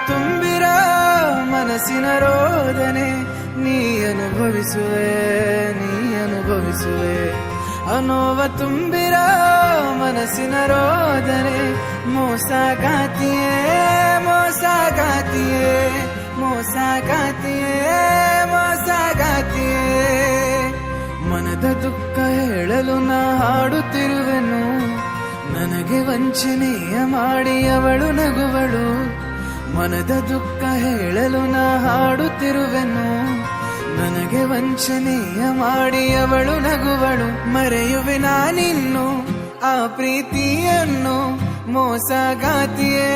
ತುಂಬಿರೋ ಮನಸ್ಸಿನ ರೋದನೆ ನೀ ಅನುಭವಿಸುವೆ ಅನೋವ ತುಂಬಿರೋ ಮನಸ್ಸಿನ ರೋದನೆ ಮೋಸ ಗಾತಿಯೇ ಮನದ ದುಃಖ ಹೇಳಲು ನಾ ಹಾಡುತ್ತಿರುವೆನು ನನಗೆ ವಂಚನೆಯ ಮಾಡಿ ಅವಳು ನಗುವಳು ಮನದ ದುಃಖ ಹೇಳಲು ನಾ ಹಾಡುತ್ತಿರುವೆನು ನನಗೆ ವಂಚನೆಯ ಮಾಡಿ ಅವಳು ನಗುವಳು ಮರೆಯುವೆ ನಾನಿನ್ನು ಆ ಪ್ರೀತಿಯನ್ನು ಮೋಸಗಾತಿಯೇ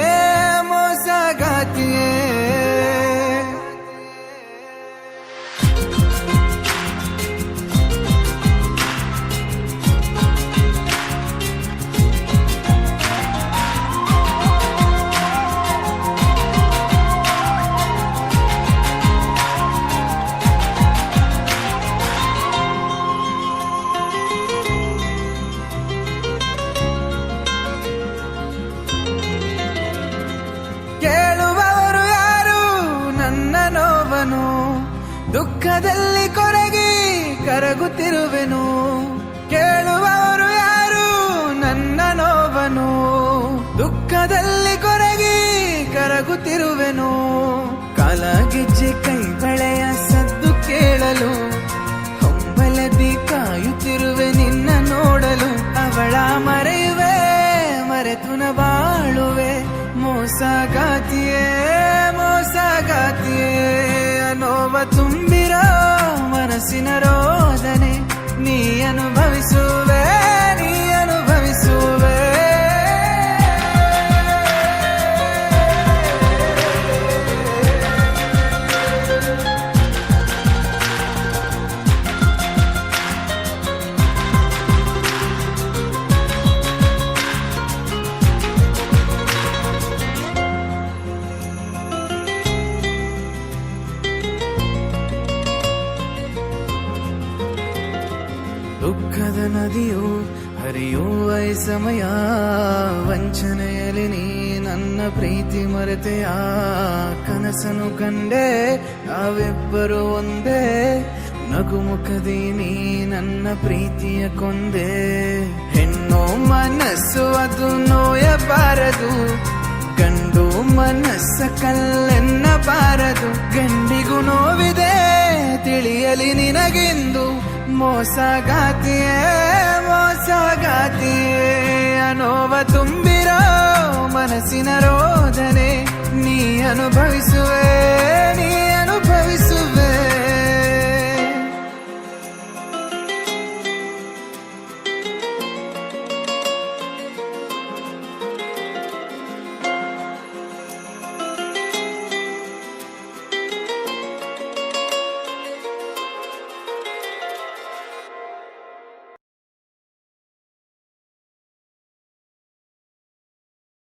ಕೇಳುವವರು ಯಾರು ನನ್ನ ನೋವನು ದುಃಖದಲ್ಲಿ ಕೊರಗಿ ಕರಗುತ್ತಿರುವೆನು ಕೇಳುವವರು ಯಾರು ನನ್ನ ನೋವನು ದುಃಖದಲ್ಲಿ ಕೊರಗಿ ಕರಗುತ್ತಿರುವೆನು ಕಾಲಗೆಜ್ಜೆ ಕೈ ಬಳೆಯ ಸದ್ದು ಕೇಳಲು ಹೊಂಬಲದಿ ಕಾಯುತ್ತಿರುವೆ ನಿನ್ನ ನೋಡಲು ಅವಳ ಮರೆಯುವೆ ಮರೆತುನ ಬಾಳುವೆ ಮೋಸಗಾತಿಯೇ ಅನೋವ ತುಂಬಿರೋ ಮನಸ್ಸಿನ ರೋದನೆ ನೀ ಅನುಭವಿಸುವೆ ದುಃಖದ ನದಿಯು ಹರಿಯುವ ಸಮಯ ವಂಚನೆಯಲ್ಲಿ ನೀ ನನ್ನ ಪ್ರೀತಿ ಮರೆತೆಯ ಕನಸನು ಕಂಡೆ ನಾವಿಬ್ಬರು ಒಂದೇ ನಗುಮುಖದಿ ನೀ ನನ್ನ ಪ್ರೀತಿಯ ಕೊಂದೆ ಹೆಣ್ಣು ಮನಸ್ಸು ಅದು ನೋಯಬಾರದು ಗಂಡು ಮನಸ್ಸ ಕಲ್ಲೆನ್ನಬಾರದು ಗಂಡಿಗೂ ನೋವಿದೆ ತಿಳಿಯಲಿ ನಿನಗೆಂದು ಮೋಸಗಾತಿಯೇ ಅನೋವ ತುಂಬಿರೋ ಮನಸ್ಸಿನ ರೋದನೆ ನೀ ಅನುಭವಿಸುವೆ